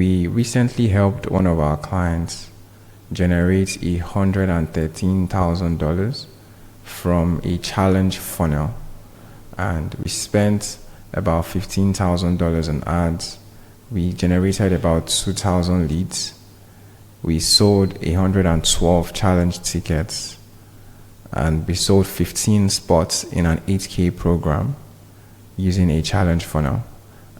We recently helped one of our clients generate $113,000 from a challenge funnel, and we spent about $15,000 in ads. We generated about 2,000 leads. We sold 112 challenge tickets, and we sold 15 spots in an 8K program using a challenge funnel.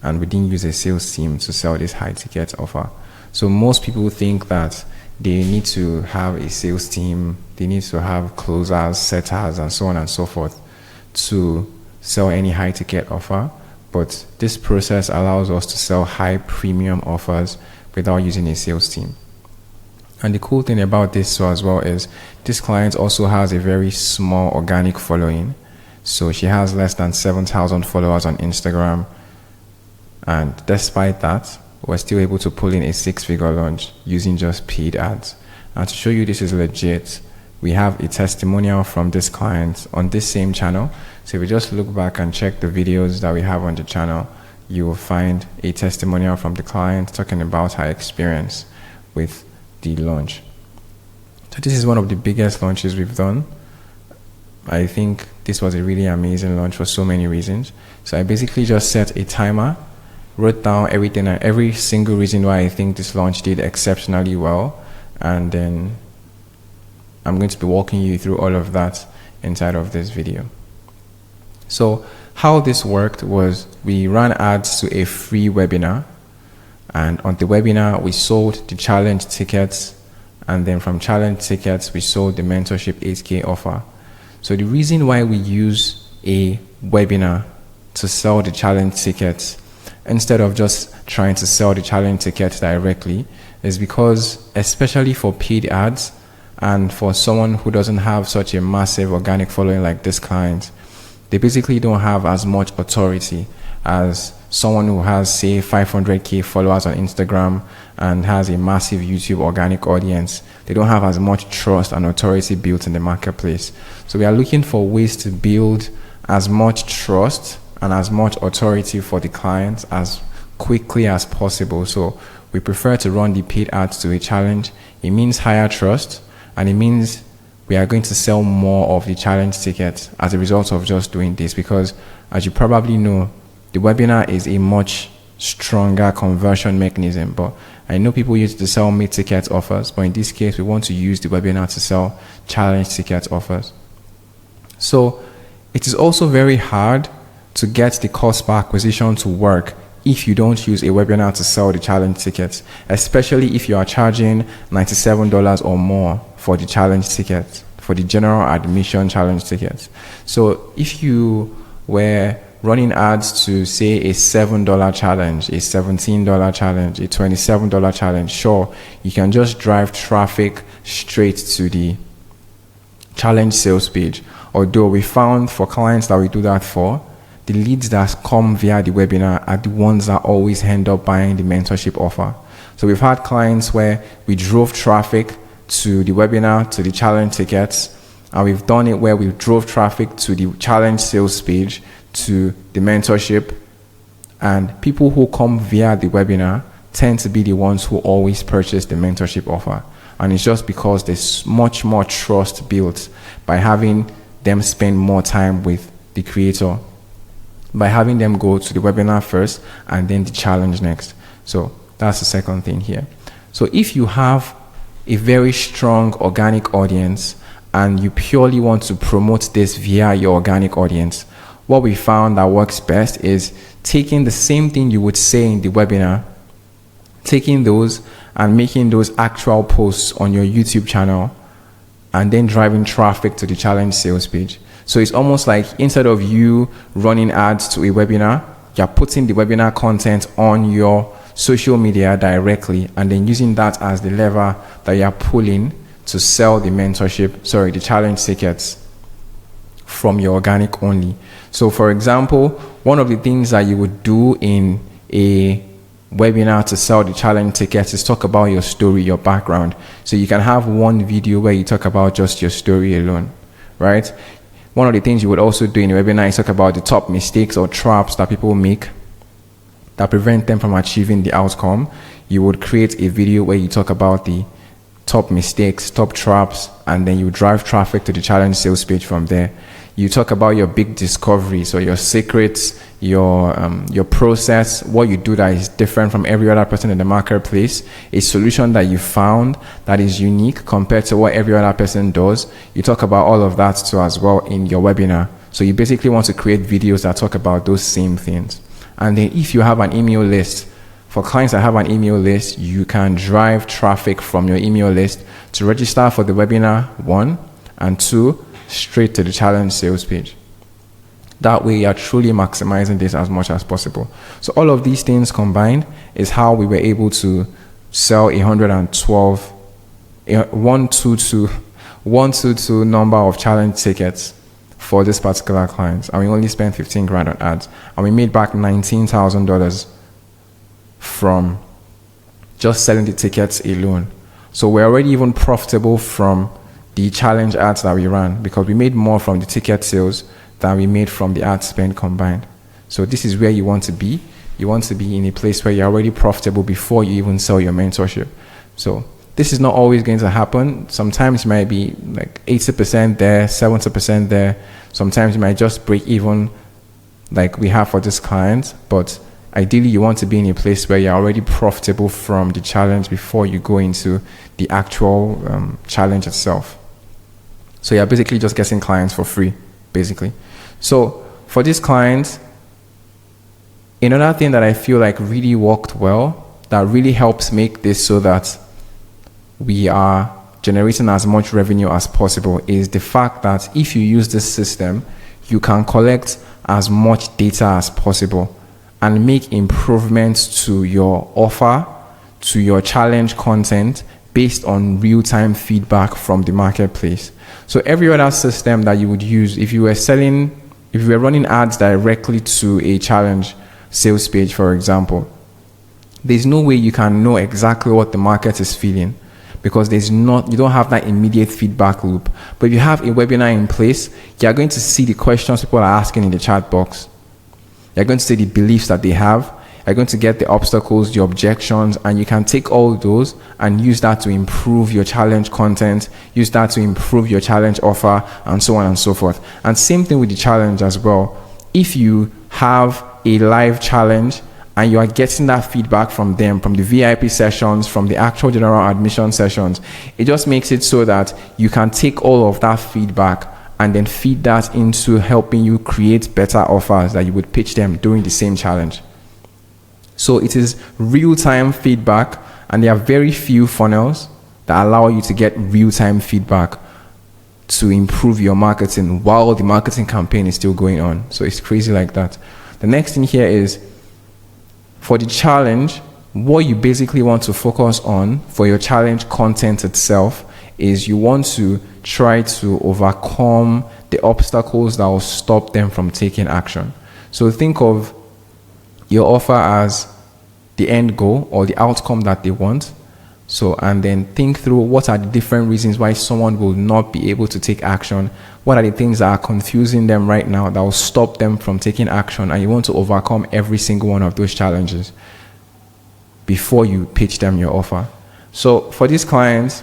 And we didn't use a sales team to sell this high ticket offer. So most people think that they need to have a sales team, they need to have closers, setters, and so on and so forth to sell any high ticket offer. But this process allows us to sell high premium offers without using a sales team. And the cool thing about this as well is this client also has a very small organic following. So she has less than 7,000 followers on Instagram. And despite that, we're still able to pull in a 6-figure launch using just paid ads. And to show you this is legit, we have a testimonial from this client on this same channel. So if you just look back and check the videos that we have on the channel, you will find a testimonial from the client talking about her experience with the launch. So this is one of the biggest launches we've done. I think this was a really amazing launch for so many reasons. So I basically just set a timer, wrote down everything and every single reason why I think this launch did exceptionally well, and then I'm going to be walking you through all of that inside of this video. So how this worked was we ran ads to a free webinar, and on the webinar we sold the challenge tickets, and then from challenge tickets we sold the mentorship 8K offer. So the reason why we use a webinar to sell the challenge tickets instead of just trying to sell the challenge ticket directly is because, especially for paid ads and for someone who doesn't have such a massive organic following like this client, they basically don't have as much authority as someone who has, say, 500K followers on Instagram and has a massive YouTube organic audience. They don't have as much trust and authority built in the marketplace. So we are looking for ways to build as much trust and as much authority for the clients as quickly as possible. So we prefer to run the paid ads to a challenge. It means higher trust, and it means we are going to sell more of the challenge tickets as a result of just doing this, because as you probably know, the webinar is a much stronger conversion mechanism. But I know people use it to sell mid-ticket offers, but in this case we want to use the webinar to sell challenge ticket offers. So it is also very hard to get the cost per acquisition to work if you don't use a webinar to sell the challenge tickets, especially if you are charging $97 or more for the challenge ticket, for the general admission challenge tickets. So if you were running ads to, say, a $7 challenge, a $17 challenge, a $27 challenge, sure, you can just drive traffic straight to the challenge sales page. Although we found for clients that we do that for, the leads that come via the webinar are the ones that always end up buying the mentorship offer. So we've had clients where we drove traffic to the webinar, to the challenge tickets, and we've done it where we drove traffic to the challenge sales page, to the mentorship, and people who come via the webinar tend to be the ones who always purchase the mentorship offer. And it's just because there's much more trust built by having them spend more time with the creator, by having them go to the webinar first and then the challenge next. So that's the second thing here. So if you have a very strong organic audience and you purely want to promote this via your organic audience, what we found that works best is taking the same thing you would say in the webinar, taking those and making those actual posts on your YouTube channel, and then driving traffic to the challenge sales page. So it's almost like instead of you running ads to a webinar, you're putting the webinar content on your social media directly and then using that as the lever that you're pulling to sell the the challenge tickets from your organic only. So for example, one of the things that you would do in a webinar to sell the challenge tickets is talk about your story, your background. So you can have one video where you talk about just your story alone, right? One of the things you would also do in a webinar is talk about the top mistakes or traps that people make that prevent them from achieving the outcome. You would create a video where you talk about the top mistakes, top traps, and then you drive traffic to the challenge sales page from there. You talk about your big discoveries or your secrets, your process, what you do that is different from every other person in the marketplace, a solution that you found that is unique compared to what every other person does. You talk about all of that too as well in your webinar. So you basically want to create videos that talk about those same things. And then if you have an email list, for clients that have an email list, you can drive traffic from your email list to register for the webinar, 1, and 2, straight to the challenge sales page. That way you're truly maximizing this as much as possible. So all of these things combined is how we were able to sell 122 number of challenge tickets for this particular client. And we only spent 15 grand on ads. And we made back $19,000 from just selling the tickets alone. So we're already even profitable from the challenge ads that we ran, because we made more from the ticket sales than we made from the ad spend combined. So this is where you want to be. You want to be in a place where you're already profitable before you even sell your mentorship. So this is not always going to happen. Sometimes it might be like 80% there, 70% there. Sometimes you might just break even like we have for this client, but ideally you want to be in a place where you're already profitable from the challenge before you go into the actual challenge itself. So you're basically just getting clients for free, basically. So for this client, another thing that I feel like really worked well, that really helps make this so that we are generating as much revenue as possible, is the fact that if you use this system, you can collect as much data as possible and make improvements to your offer, to your challenge content based on real-time feedback from the marketplace. So every other system that you would use, if you were running ads directly to a challenge sales page, for example, there's no way you can know exactly what the market is feeling, because you don't have that immediate feedback loop. But if you have a webinar in place, you're going to see the questions people are asking in the chat box. You're going to see the beliefs that they have. You're going to get the obstacles, the objections, and you can take all those and use that to improve your challenge content, use that to improve your challenge offer, and so on and so forth. And same thing with the challenge as well. If you have a live challenge and you are getting that feedback from them, from the VIP sessions, from the actual general admission sessions, it just makes it so that you can take all of that feedback and then feed that into helping you create better offers that you would pitch them during the same challenge. So it is real-time feedback, and there are very few funnels that allow you to get real-time feedback to improve your marketing while the marketing campaign is still going on. So it's crazy like that. The next thing here is, for the challenge, what you basically want to focus on for your challenge content itself is you want to try to overcome the obstacles that will stop them from taking action. So think of your offer as the end goal or the outcome that they want. So, and then think through what are the different reasons why someone will not be able to take action. What are the things that are confusing them right now that will stop them from taking action? And you want to overcome every single one of those challenges before you pitch them your offer. So for this client,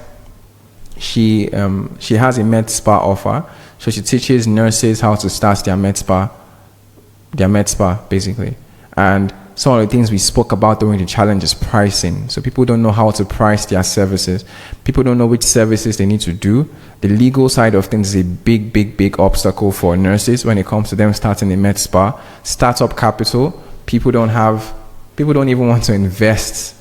she has a med spa offer. So she teaches nurses how to start their med spa basically. And some of the things we spoke about during the challenge is pricing. So people don't know how to price their services. People don't know which services they need to do. The legal side of things is a big obstacle for nurses when it comes to them starting a med spa. Startup capital, people don't even want to invest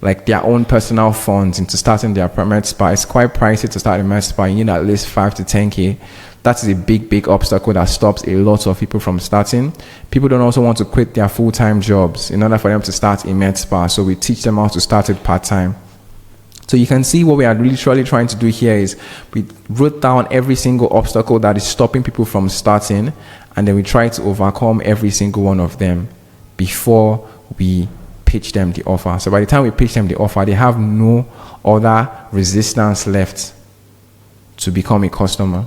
like their own personal funds into starting their med spa. It's quite pricey to start a med spa. You need at least 5 to 10K. That is a big obstacle that stops a lot of people from starting. People don't also want to quit their full-time jobs in order for them to start a med spa. So we teach them how to start it part-time. So you can see what we are literally trying to do here is we wrote down every single obstacle that is stopping people from starting, and then we try to overcome every single one of them before we pitch them the offer. So by the time we pitch them the offer, they have no other resistance left to become a customer.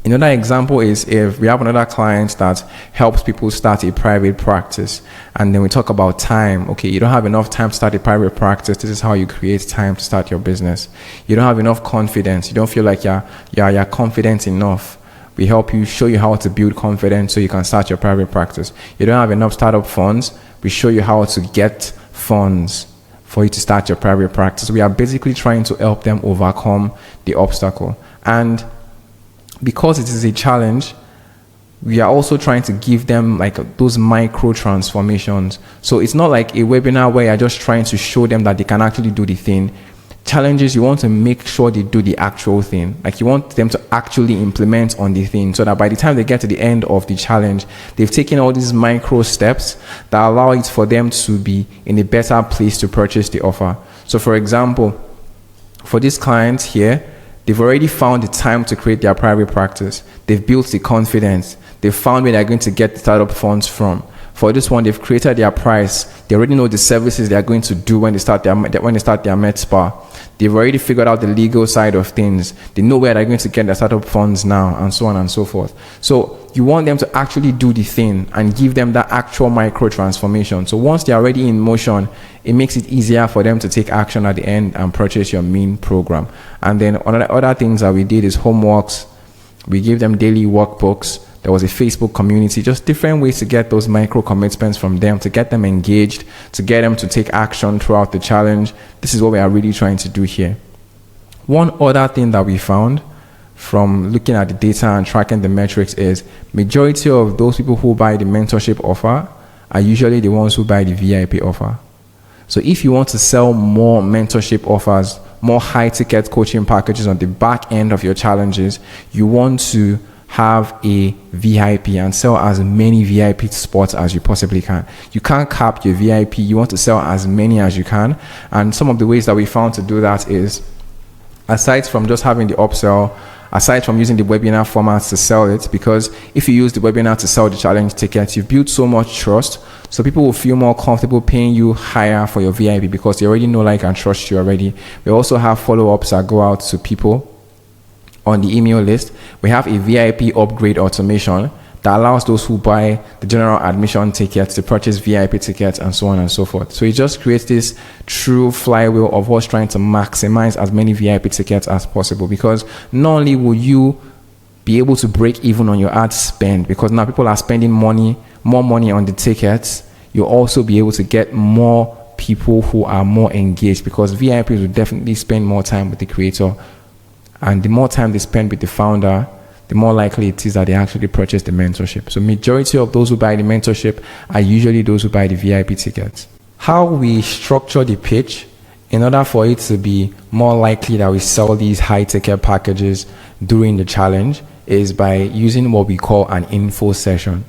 Another example is if we have another client that helps people start a private practice, and then we talk about time. Okay, you don't have enough time to start a private practice. This is how you create time to start your business. You don't have enough confidence. You don't feel like you're confident enough. We help you, show you how to build confidence so you can start your private practice. You don't have enough startup funds. We show you how to get funds for you to start your private practice. We are basically trying to help them overcome the obstacle. And because it is a challenge, we are also trying to give them like those micro transformations. So it's not like a webinar where you're just trying to show them that they can actually do the thing. Challenges, you want to make sure they do the actual thing. Like you want them to actually implement on the thing so that by the time they get to the end of the challenge, they've taken all these micro steps that allow it for them to be in a better place to purchase the offer. So for example, for this client here, they've already found the time to create their private practice. They've built the confidence. They've found where they're going to get the startup funds from. For this one, they've created their price. They already know the services they are going to do when they start their med spa. They've already figured out the legal side of things. They know where they're going to get their startup funds now, and so on and so forth. So you want them to actually do the thing and give them that actual micro transformation. So once they're already in motion, it makes it easier for them to take action at the end and purchase your main program. And then other things that we did is homeworks. We gave them daily workbooks. There was a Facebook community, just different ways to get those micro commitments from them, to get them engaged, to get them to take action throughout the challenge. This is what we are really trying to do here. One other thing that we found from looking at the data and tracking the metrics is majority of those people who buy the mentorship offer are usually the ones who buy the VIP offer. So if you want to sell more mentorship offers, more high ticket coaching packages on the back end of your challenges, you want to have a VIP and sell as many VIP spots as you possibly can. You can't cap your VIP. You want to sell as many as you can. And some of the ways that we found to do that is, aside from just having the upsell, aside from using the webinar formats to sell it, because if you use the webinar to sell the challenge tickets, you've built so much trust, so people will feel more comfortable paying you higher for your VIP because they already know, like, and trust you already. We also have follow-ups that go out to people on the email list. We have a VIP upgrade automation that allows those who buy the general admission tickets to purchase VIP tickets, and so on and so forth. So it just creates this true flywheel of us trying to maximize as many VIP tickets as possible, because not only will you be able to break even on your ad spend, because now people are spending more money on the tickets, you'll also be able to get more people who are more engaged, because VIPs will definitely spend more time with the creator. And the more time they spend with the founder, the more likely it is that they actually purchase the mentorship. So majority of those who buy the mentorship are usually those who buy the VIP tickets. How we structure the pitch in order for it to be more likely that we sell these high ticket packages during the challenge is by using what we call an info session.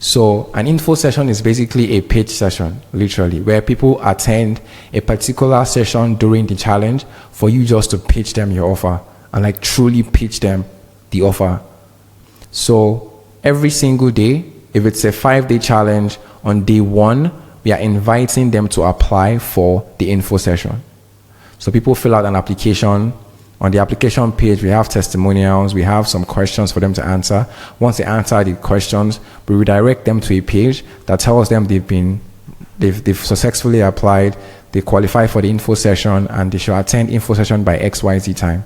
So an info session is basically a pitch session, literally, where people attend a particular session during the challenge for you just to pitch them your offer and like truly pitch them the offer. So every single day, if it's a 5-day challenge, on day 1, we are inviting them to apply for the info session. So people fill out an application. On the application page, we have testimonials, we have some questions for them to answer. Once they answer the questions, we redirect them to a page that tells them they've successfully applied, they qualify for the info session, and they should attend info session by XYZ time.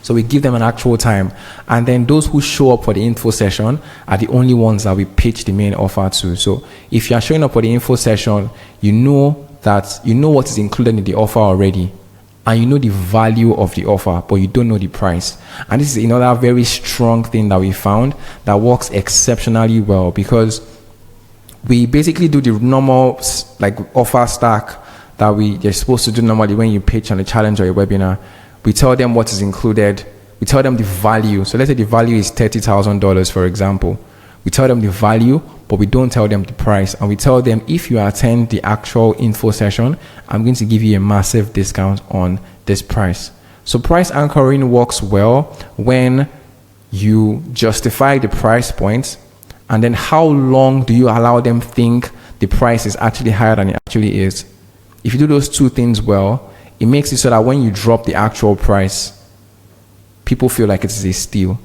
So we give them an actual time, and then those who show up for the info session are the only ones that we pitch the main offer to. So if you are showing up for the info session, you know what is included in the offer already, and you know the value of the offer, but you don't know the price. And this is another very strong thing that we found that works exceptionally well, because we basically do the normal like offer stack that you're supposed to do normally when you pitch on a challenge or a webinar. We tell them what is included. We tell them the value. So let's say the value is $30,000, for example. We tell them the value, but we don't tell them the price. And we tell them, if you attend the actual info session, I'm going to give you a massive discount on this price. So price anchoring works well when you justify the price points, and then how long do you allow them think the price is actually higher than it actually is. If you do those two things well, it makes it so that when you drop the actual price, people feel like it is a steal.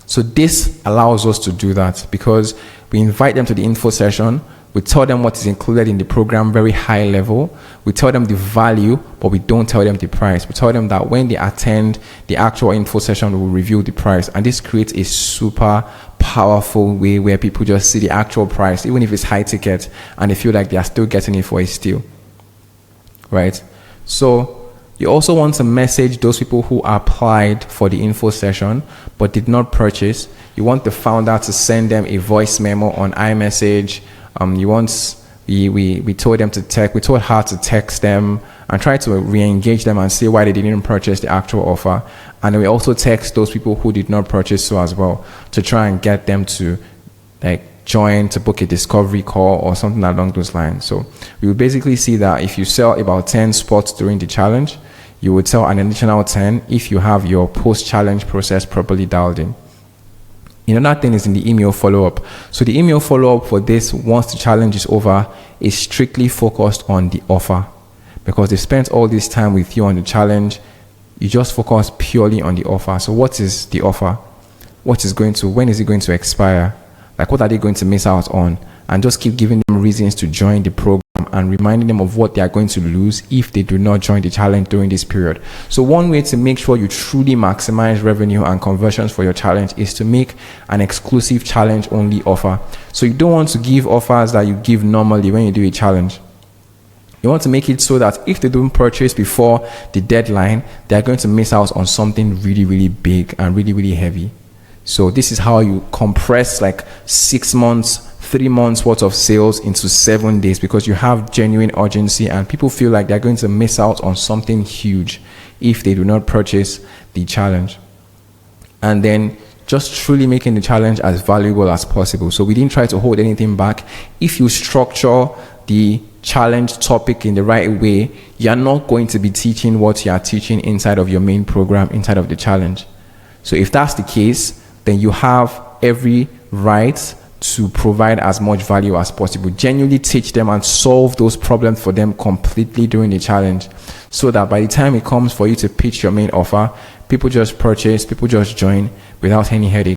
So this allows us to do that because we invite them to the info session. We tell them what is included in the program, very high level. We tell them the value, but we don't tell them the price. We tell them that when they attend the actual info session, we will reveal the price. And this creates a super powerful way where people just see the actual price, even if it's high ticket, and they feel like they are still getting it for a steal. Right? So you also want to message those people who applied for the info session but did not purchase. You want the founder to send them a voice memo on iMessage. We told them to text. We told her to text them and try to re-engage them and see why they didn't purchase the actual offer. And then we also text those people who did not purchase so as well to try and get them to join, to book a discovery call or something along those lines. So we will basically see that if you sell about 10 spots during the challenge, you would sell an additional 10 if you have your post-challenge process properly dialed in. Another thing is in the email follow-up. So the email follow-up for this, once the challenge is over, is strictly focused on the offer. Because they spent all this time with you on the challenge, you just focus purely on the offer. So what is the offer? When is it going to expire? What are they going to miss out on? And just keep giving them reasons to join the program and reminding them of what they are going to lose if they do not join the challenge during this period. So one way to make sure you truly maximize revenue and conversions for your challenge is to make an exclusive challenge only offer. So you don't want to give offers that you give normally when you do a challenge. You want to make it so that if they don't purchase before the deadline, they're going to miss out on something really, really big and really, really heavy. So this is how you compress 6 months, 3 months worth of sales into 7 days, because you have genuine urgency and people feel like they're going to miss out on something huge if they do not purchase the challenge. And then just truly making the challenge as valuable as possible. So we didn't try to hold anything back. If you structure the challenge topic in the right way, you're not going to be teaching what you are teaching inside of your main program, inside of the challenge. So if that's the case, then you have every right to provide as much value as possible. Genuinely teach them and solve those problems for them completely during the challenge, so that by the time it comes for you to pitch your main offer, people just purchase, people just join without any headache.